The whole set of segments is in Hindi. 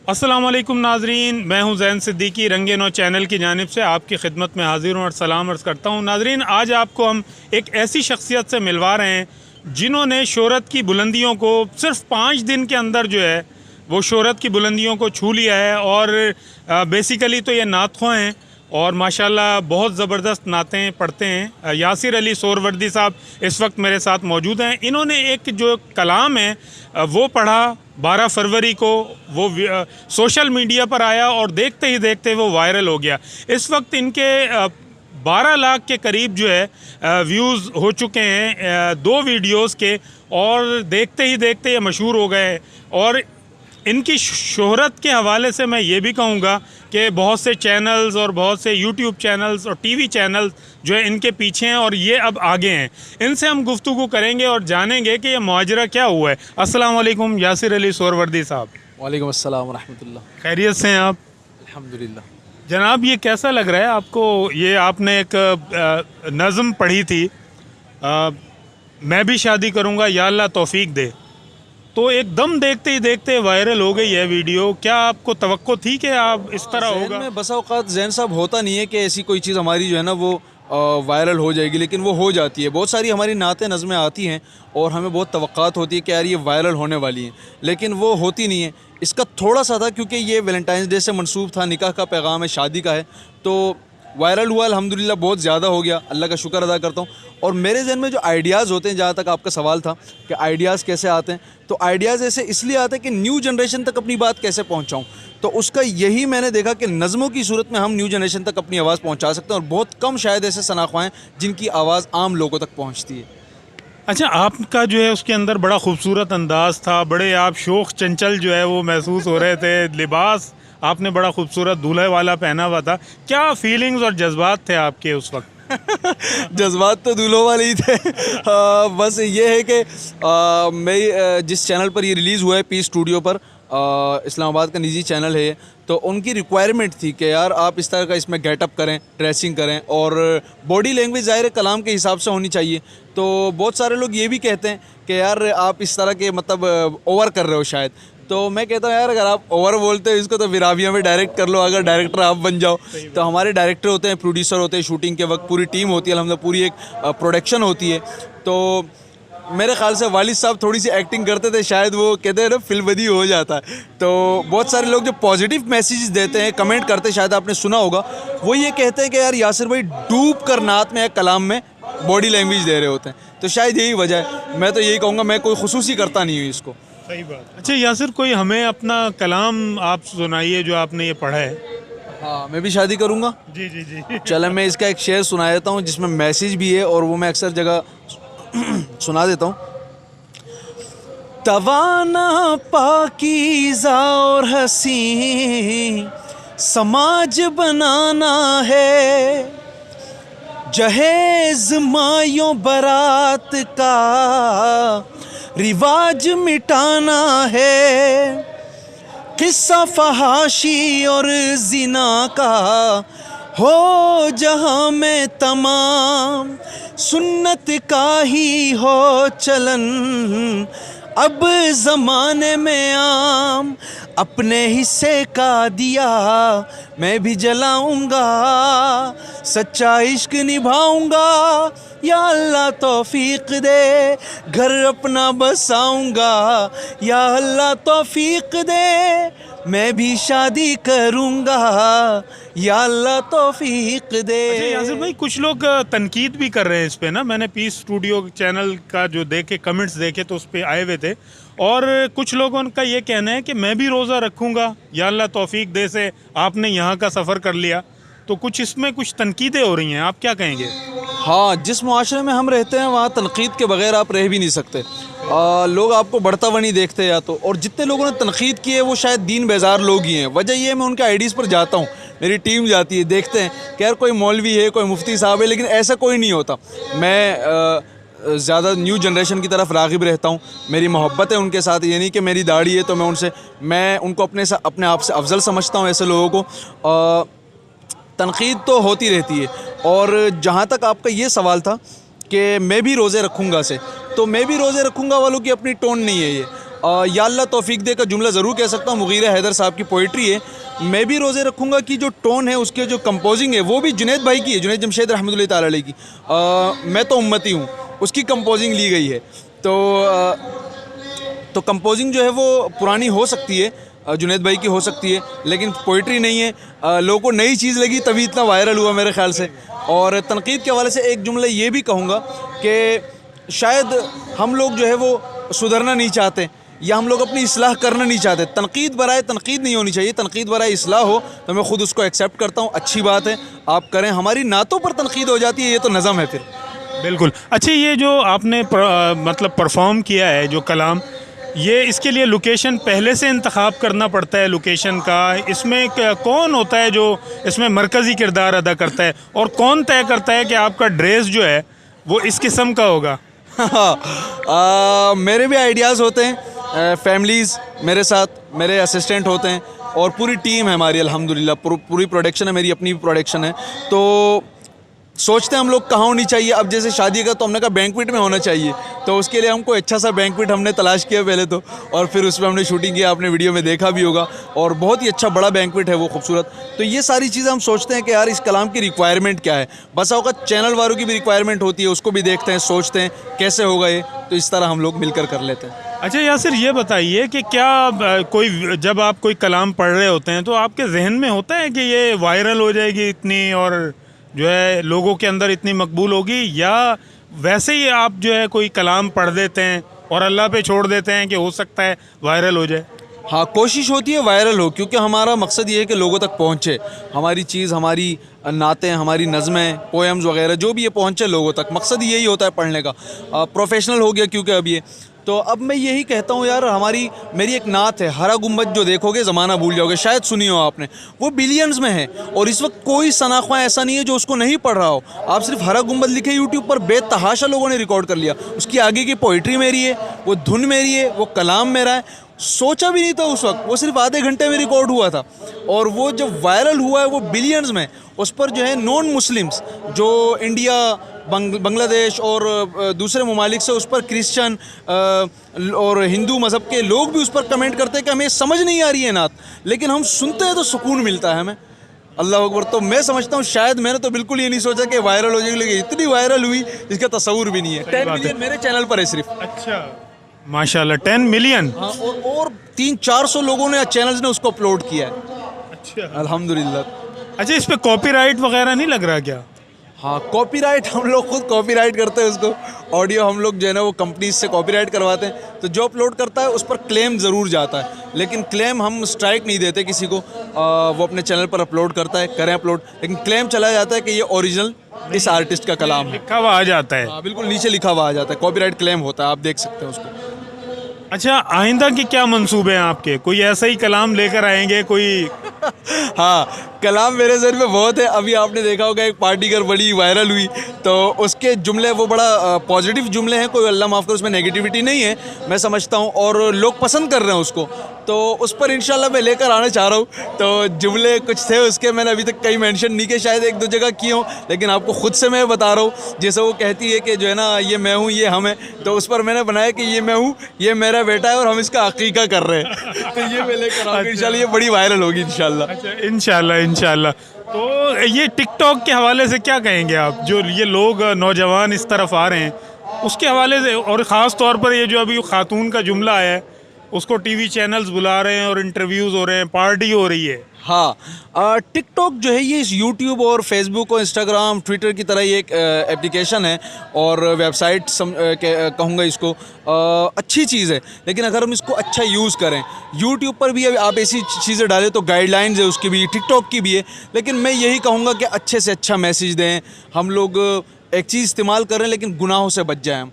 अस्सलामु अलैकुम नाजरीन, मैं हूं ज़ैन सिद्दीकी। रंगे नौ चैनल की जानिब से आपकी खिदमत में हाजिर हूं और सलाम अर्ज़ करता हूं। नाजरीन, आज आपको हम एक ऐसी शख्सियत से मिलवा रहे हैं जिन्होंने शोहरत की बुलंदियों को सिर्फ 5 दिन के अंदर जो है वो शोहरत की बुलंदियों को छू लिया है। और बेसिकली तो ये नातख़्वां हैं और माशाल्लाह बहुत ज़बरदस्त नातें पढ़ते हैं। यासिर अली सोहरवर्दी साहब इस वक्त मेरे साथ मौजूद हैं। इन्होंने एक जो कलाम है वो पढ़ा 12 फरवरी को, वो सोशल मीडिया पर आया और देखते ही देखते वो वायरल हो गया। इस वक्त इनके 12 लाख के करीब जो है व्यूज़ हो चुके हैं 2 वीडियोस के, और देखते ही देखते ये मशहूर हो गए। और इनकी शोहरत के हवाले से मैं ये भी कहूँगा कि बहुत से चैनल्स और बहुत से यूट्यूब चैनल्स और टीवी चैनल्स जो है इनके पीछे हैं और ये अब आगे हैं। इनसे हम गुफ्तगू करेंगे और जानेंगे कि ये माजरा क्या हुआ है। अस्सलाम वालेकुम यासिर अली सोहरवर्दी साहब। वालेकुम अस्सलाम रहमतुल्लाह। खैरियत से हैं आप? अल्हम्दुलिल्लाह। जनाब, ये कैसा लग रहा है आपको? ये आपने एक नज़म पढ़ी थी, मैं भी शादी करूँगा या अल्लाह तौफीक दे, तो एकदम देखते ही देखते वायरल हो गई है वीडियो। क्या आपको तवक्को थी कि आप इस तरह होगा? में बसा औक़ात ज़ैन साहब होता नहीं है कि ऐसी कोई चीज़ हमारी जो है ना वो वायरल हो जाएगी, लेकिन वो हो जाती है। बहुत सारी हमारी नातें नज़में आती हैं और हमें बहुत तवक्कात होती है कि यार ये वायरल होने वाली हैं, लेकिन वो होती नहीं है। इसका थोड़ा सा था क्योंकि ये वैलेंटाइंस डे से मनसूब था, निकाह का पैगाम है, शादी का है, तो वायरल हुआ। अल्हम्दुलिल्लाह बहुत ज़्यादा हो गया, अल्लाह का शुक्र अदा करता हूँ। और मेरे जहन में जो आइडियाज़ होते हैं, जहाँ तक आपका सवाल था कि आइडियाज़ कैसे आते हैं, तो आइडियाज़ ऐसे इसलिए आते हैं कि न्यू जनरेशन तक अपनी बात कैसे पहुँचाऊँ। तो उसका यही मैंने देखा कि नज़मों की सूरत में हम न्यू जनरेशन तक अपनी आवाज़ पहुँचा सकते हैं, और बहुत कम शायद ऐसे शनाख्वाएँ हैं जिनकी आवाज़ आम लोगों तक पहुँचती है। अच्छा, आपका जो है उसके अंदर बड़ा खूबसूरत अंदाज़ था, बड़े आप शोख चंचल जो है वो महसूस हो रहे थे। लिबास आपने बड़ा खूबसूरत दूल्हे वाला पहना हुआ था। क्या फीलिंग्स और जज्बात थे आपके उस वक्त? जज्बात तो दूल्हों वाले ही थे। बस ये है कि मैं जिस चैनल पर ये रिलीज़ हुआ है, पी स्टूडियो पर, इस्लामाबाद का निजी चैनल है, तो उनकी रिक्वायरमेंट थी कि यार आप इस तरह का इसमें गेटअप करें, ड्रेसिंग करें, और बॉडी लैंग्वेज ज़ाहिर कलाम के हिसाब से होनी चाहिए। तो बहुत सारे लोग ये भी कहते हैं कि यार आप इस तरह के मतलब ओवर कर रहे हो शायद। तो मैं कहता हूँ यार अगर आप ओवर बोलते हो इसको तो फिर आप में डायरेक्ट कर लो, अगर डायरेक्टर आप बन जाओ। तो हमारे डायरेक्टर होते हैं, प्रोड्यूसर होते हैं, शूटिंग के वक्त पूरी टीम होती है, अल्हम्दुलिल्लाह पूरी एक प्रोडक्शन होती है। तो मेरे ख्याल से वालिद साहब थोड़ी सी एक्टिंग करते थे, शायद वो कहते हैं ना फिल्मबदी हो जाता है। तो बहुत सारे लोग जो पॉजिटिव मैसेजेस देते हैं, कमेंट करते हैं, शायद आपने सुना होगा, वो ये कहते हैं कि यार यासिर भाई डूब कर नात में, कलाम में बॉडी लैंग्वेज दे रहे होते हैं। तो शायद यही वजह है। मैं तो यही कहूँगा, मैं कोई खुसूसी करता नहीं हूँ इसको। सही बात। अच्छा यासिर, कोई हमें अपना कलाम आप सुनाइए जो आपने ये पढ़ा है। हाँ, मैं भी शादी करूँगा। जी जी जी। चलो मैं इसका एक शेर सुना देता हूँ जिसमें मैसेज भी है, और वो मैं अक्सर जगह सुना देता हूँ। तवाना पाकीज़ा और हसीन समाज बनाना है, जहेज मायों बारात का रिवाज मिटाना है, किस्सा फहाशी और जिना का हो जहाँ में तमाम, सुन्नत का ही हो चलन अब ज़माने में आम, अपने हिस्से का दिया मैं भी जलाऊंगा, सच्चा इश्क निभाऊंगा, या अल्लाह तौफीक दे, घर अपना बसाऊंगा, या अल्लाह तौफीक दे, मैं भी शादी करूंगा, या अल्लाह तौफीक दे। अच्छा यासिर भाई, कुछ लोग तनकीद भी कर रहे हैं इस पे ना। मैंने पीस स्टूडियो चैनल का जो देखे कमेंट्स देखे तो उस पे आए हुए थे, और कुछ लोगों का ये कहना है कि मैं भी रोज़ा रखूँगा, या अल्लाह तौफीक दे से आपने यहाँ का सफ़र कर लिया। तो कुछ इसमें कुछ तनकीदें हो रही हैं, आप क्या कहेंगे? हाँ, जिस मुआशरे में हम रहते हैं वहाँ तनकीद के बगैर आप रह भी नहीं सकते। लोग आपको बढ़ता हुआ नहीं देखते या तो, और जितने लोगों ने तनकीद की है वो शायद दीन बेजार लोग ही हैं। वजह ये है, मैं उनके आईडीज़ पर जाता हूँ, मेरी टीम जाती है, देखते हैं कि यार कोई मौलवी है, कोई मुफ्ती साहब है, लेकिन ऐसा कोई नहीं होता। मैं ज़्यादा न्यू जनरेशन की तरफ राग़िब रहता हूँ, मेरी मोहब्बत है उनके साथ। ये नहीं कि मेरी दाढ़ी है तो मैं उनको अपने आप से अफजल समझता हूँ। ऐसे लोगों को तनकीद तो होती रहती है। और जहाँ तक आपका ये सवाल था कि मैं भी रोज़े रखूँगा से, तो मैं भी रोज़े रखूँगा वालों की अपनी टोन नहीं है ये। या अल्लाह तौफीक दे का जुमला ज़रूर कह सकता हूँ। मुगीरा हैदर साहब की पोइट्री है। मैं भी रोज़े रखूँगा कि जो टोन है उसके जो कंपोजिंग है वो भी जुनैद भाई की है, जुनैद जमशेद रहमतुल्लाह ताला अलैह की। मैं तो उम्मती हूँ, उसकी कंपोजिंग ली गई है। तो कंपोजिंग जो है वो पुरानी हो सकती है, जुनैद भाई की हो सकती है, लेकिन पोइट्री नहीं है। लोगों को नई चीज़ लगी तभी इतना वायरल हुआ मेरे ख्याल से। और तनकीद के हवाले से एक जुमला ये भी कहूँगा कि शायद हम लोग जो है वो सुधरना नहीं चाहते या हम लोग अपनी इस्लाह करना नहीं चाहते। तनकीद बराए तनकीद नहीं होनी चाहिए, तनकीद बराए इस्लाह हो तो मैं ख़ुद उसको एक्सेप्ट करता हूँ, अच्छी बात है, आप करें। हमारी नातों पर तनकीद हो जाती है, ये तो नज़म है फिर। बिल्कुल। अच्छा, ये जो आपने मतलब परफॉर्म किया है जो कलाम, ये इसके लिए लोकेशन पहले से इंतखाब करना पड़ता है लोकेशन का? इसमें कौन होता है जो इसमें मरकज़ी किरदार अदा करता है, और कौन तय करता है कि आपका ड्रेस जो है वो इस किस्म का होगा? मेरे भी आइडियाज़ होते हैं, फैमिलीज़ मेरे साथ, मेरे असिस्टेंट होते हैं और पूरी टीम है हमारी अल्हम्दुलिल्लाह। पूरी प्रोडक्शन है, मेरी अपनी भी प्रोडक्शन है। तो सोचते हैं हम लोग कहाँ होनी चाहिए। अब जैसे शादी का तो हमने कहा बैंक्वेट में होना चाहिए, तो उसके लिए हमको अच्छा सा बैंक्वेट हमने तलाश किया पहले तो, और फिर उसमें हमने शूटिंग किया, आपने वीडियो में देखा भी होगा, और बहुत ही अच्छा बड़ा बैंक्वेट है वो, खूबसूरत। तो ये सारी चीज़ें हम सोचते हैं कि यार इस कलाम की रिक्वायरमेंट क्या है। बस औक़ात चैनल वालों की भी रिक्वायरमेंट होती है, उसको भी देखते हैं, सोचते हैं कैसे होगा ये, तो इस तरह हम लोग मिलकर कर लेते हैं। अच्छा यासिर, ये बताइए कि क्या कोई जब आप कोई कलाम पढ़ रहे होते हैं तो आपके जहन में होता है कि ये वायरल हो जाएगी इतनी, और जो है लोगों के अंदर इतनी मकबूल होगी, या वैसे ही आप जो है कोई कलाम पढ़ देते हैं और अल्लाह पे छोड़ देते हैं कि हो सकता है वायरल हो जाए? हाँ, कोशिश होती है वायरल हो, क्योंकि हमारा मकसद ये है कि लोगों तक पहुँचे हमारी चीज़, हमारी नातें, हमारी नज़में, पोएम्स वगैरह जो भी ये पहुँचे लोगों तक। मकसद यही होता है पढ़ने का। प्रोफेशनल हो गया क्योंकि अब ये, तो अब मैं यही कहता हूँ यार, मेरी एक नात है, हरा गुम्बद, जो देखोगे ज़माना भूल जाओगे, शायद सुनी हो आपने। वो बिलियंस में है और इस वक्त कोई शनाख्वा ऐसा नहीं है जो उसको नहीं पढ़ रहा हो। आप सिर्फ हरा गुम्बद लिखे यूट्यूब पर, बेतहाशा लोगों ने रिकॉर्ड कर लिया। उसकी आगे की पोइट्री मेरी है, वो धुन मेरी है, वो कलाम मेरा है। सोचा भी नहीं था उस वक्त, वो सिर्फ आधे घंटे में रिकॉर्ड हुआ था, और वो जब वायरल हुआ है वो बिलियंस में। उस पर जो है नॉन मुस्लिम्स, जो इंडिया, बांग्लादेश और दूसरे ममालिक से, उस पर क्रिश्चियन और हिंदू मज़हब के लोग भी उस पर कमेंट करते हैं कि हमें समझ नहीं आ रही है नात, लेकिन हम सुनते हैं तो सुकून मिलता है हमें। अल्लाह अकबर। तो मैं समझता हूँ शायद मैंने तो बिल्कुल ये नहीं सोचा कि वायरल हो जाएगी, लेकिन इतनी वायरल हुई इसका तस्वुर भी नहीं है। 10 मिलियन मेरे चैनल पर है सिर्फ। अच्छा, माशाल्लाह, 10 मिलियन। हाँ, और 300-400 लोगों ने, चैनल्स ने उसको अपलोड किया है। अच्छा, अल्हम्दुलिल्लाह। अच्छा, इस पे कॉपीराइट वगैरह नहीं लग रहा क्या? हाँ, कॉपीराइट हम लोग खुद कॉपीराइट करते हैं उसको। ऑडियो हम लोग जो है ना वो कंपनीज से कॉपीराइट करवाते हैं, तो जो अपलोड करता है उस पर क्लेम ज़रूर जाता है, लेकिन क्लेम हम स्ट्राइक नहीं देते किसी को। वो अपने चैनल पर अपलोड करता है, करें अपलोड, लेकिन क्लेम चला जाता है कि ये ओरिजिनल इस आर्टिस्ट का कलाम है। लिखा हुआ आ जाता है। हाँ, बिल्कुल नीचे लिखा हुआ आ जाता है, कॉपीराइट क्लेम होता है, आप देख सकते हैं उसको। अच्छा, आइंदा के क्या मंसूबे हैं आपके? कोई ऐसा ही कलाम लेकर आएंगे कोई? हाँ, कलाम मेरे जहन में बहुत है। अभी आपने देखा होगा एक पार्टी कर बड़ी वायरल हुई, तो उसके जुमले वो बड़ा पॉजिटिव जुमले हैं, कोई अल्लाह माफ़ कर उसमें नेगेटिविटी नहीं है, मैं समझता हूँ, और लोग पसंद कर रहे हैं उसको, तो उस पर इंशाल्लाह मैं लेकर आना चाह रहा हूँ। तो जुमले कुछ थे उसके, मैंने अभी तक कहीं मेंशन नहीं किए, शायद 1-2 जगह किए हों, लेकिन आपको खुद से मैं बता रहा हूँ। जैसे वो कहती है कि जो है ना, ये मैं हूँ, ये हम है, तो उस पर मैंने बनाया कि ये मैं हूँ, ये मेरा बेटा है और हम इसका अकीका कर रहे हैं। तो ये मैं लेकर आऊँगा इंशाल्लाह, ये बड़ी वायरल होगी इंशाल्लाह। अच्छा, इंशाल्लाह इंशाल्लाह। तो ये टिकटॉक के हवाले से क्या कहेंगे आप, जो ये लोग नौजवान इस तरफ आ रहे हैं उसके हवाले से, और ख़ास तौर पर ये जो अभी खातून का जुमला आया है, उसको टीवी चैनल्स बुला रहे हैं और इंटरव्यूज़ हो रहे हैं, पार्टी हो रही है। हाँ, टिकटॉक जो है ये इस यूट्यूब और फेसबुक और इंस्टाग्राम, ट्विटर की तरह ये एक एप्लीकेशन है और वेबसाइट कहूँगा इसको। अच्छी चीज़ है, लेकिन अगर हम इसको अच्छा यूज़ करें, यूट्यूब पर भी आप ऐसी चीज़ें डालें तो गाइडलाइंस है उसकी भी, टिकटॉक की भी है, लेकिन मैं यही कहूँगा कि अच्छे से अच्छा मैसेज दें। हम लोग एक चीज़ इस्तेमाल करें लेकिन गुनाहों से बच जाएं हम।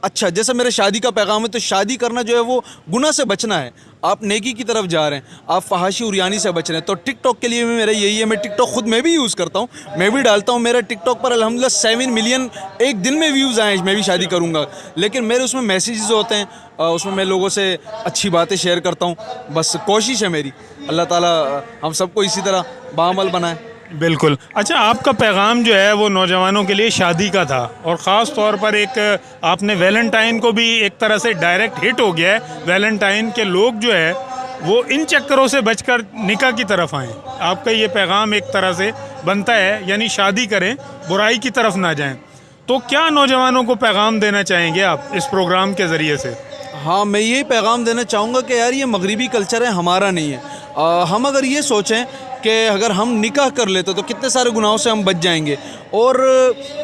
अच्छा, जैसे मेरे शादी का पैगाम है, तो शादी करना जो है वो गुनाह से बचना है। आप नेकी की तरफ जा रहे हैं, आप फहाशी उरियानी से बच रहे हैं, तो टिकटॉक के लिए भी मेरा यही है। मैं टिकटॉक खुद मैं भी यूज़ करता हूँ, मैं भी डालता हूँ। मेरा टिकटॉक पर अल्हम्दुलिल्लाह 7 मिलियन एक दिन में व्यूज़ आए, मैं भी शादी करूँगा, लेकिन मेरे उसमें मैसेजेस होते हैं, उसमें मैं लोगों से अच्छी बातें शेयर करता हूँ। बस कोशिश है मेरी, अल्लाह ताला हम सबको इसी तरह बाअमल बनाए। बिल्कुल। अच्छा, आपका पैगाम जो है वो नौजवानों के लिए शादी का था, और ख़ास तौर पर एक आपने वैलेंटाइन को भी एक तरह से डायरेक्ट हिट हो गया है। वैलेंटाइन के लोग जो है वो इन चक्करों से बचकर निकाह की तरफ आएँ। आपका ये पैगाम एक तरह से बनता है, यानी शादी करें, बुराई की तरफ ना जाएं। तो क्या नौजवानों को पैगाम देना चाहेंगे आप इस प्रोग्राम के ज़रिए से? हाँ, मैं यही पैगाम देना चाहूँगा कि यार ये मगरिबी कल्चर है, हमारा नहीं है। हम अगर ये सोचें कि अगर हम निकाह कर लेते तो कितने सारे गुनाहों से हम बच जाएंगे। और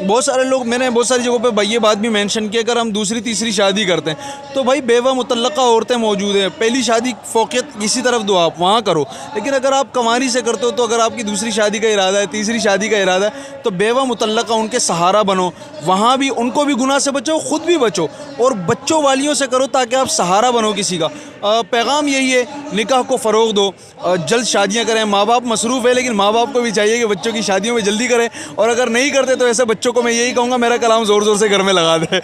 बहुत सारे लोग, मैंने बहुत सारी जगहों पे ये बात भी मेंशन की, अगर हम दूसरी तीसरी शादी करते हैं तो भाई बेवा मुतल्लका औरतें मौजूद हैं, पहली शादी फोकियत किसी तरफ दो, आप वहाँ करो। लेकिन अगर आप कमारी से करते हो तो अगर आपकी दूसरी शादी का इरादा है, तीसरी शादी का इरादा है, तो बेवा मुतल्लका उनके सहारा बनो, वहाँ भी उनको भी गुनाह से बचो, खुद भी बचो, और बच्चों वालियों से करो ताकि आप सहारा बनो किसी का। पैगाम यही है, निकाह को फ़रोग दो, जल्द शादियाँ करें। माँ बाप मसरूफ़ है, लेकिन माँ बाप को भी चाहिए कि बच्चों की शादियों में जल्दी करें, और अगर नहीं करते तो ऐसे बच्चों को मैं यही कहूँगा, मेरा कलाम ज़ोर ज़ोर से घर में लगा दे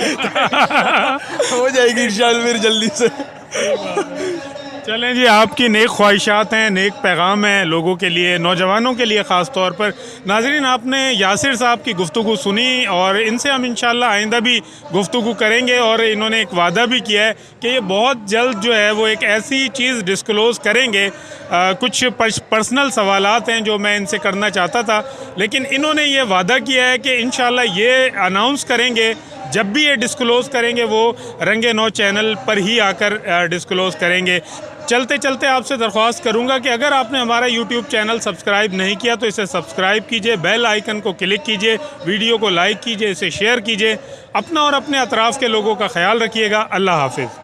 हो जाएगी इंशाअल्लाह फिर जल्दी से। चलें जी, आपकी नेक ख्वाहिशात हैं, नेक पैगाम है लोगों के लिए, नौजवानों के लिए ख़ास तौर पर। नाज़रीन, आपने यासिर साहब की गुफ्तगू सुनी, और इनसे हम इंशाअल्लाह आइंदा भी गुफ्तगू करेंगे। और इन्होंने एक वादा भी किया है कि ये बहुत जल्द जो है वो एक ऐसी चीज़ डिस्क्लोज़ करेंगे। कुछ पर्सनल सवालात हैं जो मैं इनसे करना चाहता था, लेकिन इन्होंने ये वादा किया है कि इंशाअल्लाह ये अनाउंस करेंगे, जब भी ये डिस्क्लोज़ करेंगे वो रंगे नौ चैनल पर ही आकर डिस्क्लोज़ करेंगे। चलते चलते आपसे दरख्वास्त करूंगा कि अगर आपने हमारा यूट्यूब चैनल सब्सक्राइब नहीं किया तो इसे सब्सक्राइब कीजिए, बेल आइकन को क्लिक कीजिए, वीडियो को लाइक कीजिए, इसे शेयर कीजिए। अपना और अपने अतराफ़ के लोगों का ख्याल रखिएगा। अल्लाह हाफिज़।